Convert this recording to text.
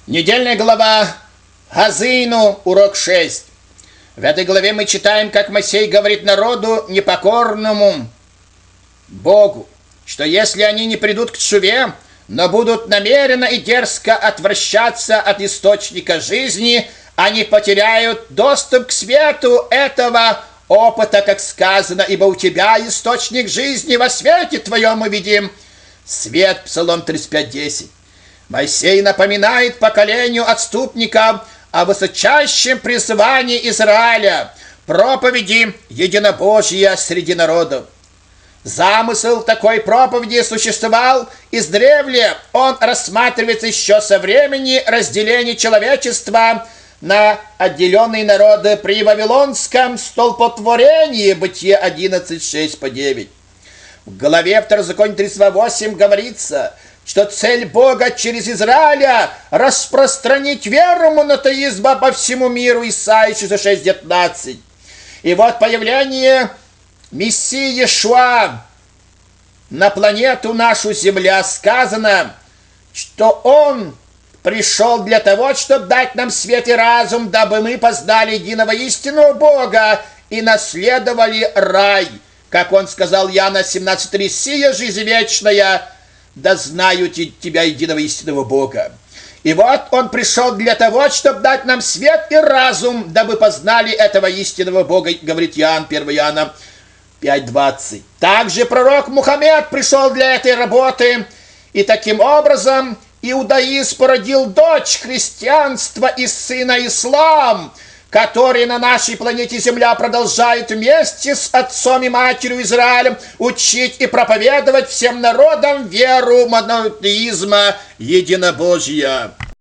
Недельная глава Азину, урок 6. В этой главе мы читаем, как Моисей говорит народу непокорному Богу, что если они не придут к тшуве, но будут намеренно и дерзко отвращаться от источника жизни, они потеряют доступ к свету этого опыта, как сказано, ибо у тебя источник жизни, во свете твоем мы видим свет. Псалом 35:10. Моисей напоминает поколению отступников о высочайшем призвании Израиля, проповеди единобожия среди народов. Замысел такой проповеди существовал издревле. Он рассматривается еще со времени разделения человечества на отделенные народы при Вавилонском столпотворении, Бытие 11:6-9. В главе Второзаконие 32:8 говорится, что цель Бога через Израиля распространить веру монотеизма по всему миру, Исайя 66:19. И вот появление Мессии Иешуа на планету нашу Земля сказано, что Он пришел для того, чтобы дать нам свет и разум, дабы мы познали единого истинного Бога и наследовали рай. Как Он сказал Иоанна 17:3, «Сия жизнь вечная, да знаю тебя, единого истинного Бога». И вот Он пришел для того, чтобы дать нам свет и разум, дабы познали этого истинного Бога, говорит Иоанн, 1 Иоанна 5:20. Также пророк Мухаммед пришел для этой работы, и таким образом иудаизм породил дочь христианства и сына ислам, который на нашей планете Земля продолжает вместе с отцом и матерью Израилем учить и проповедовать всем народам веру монотеизма единобожия.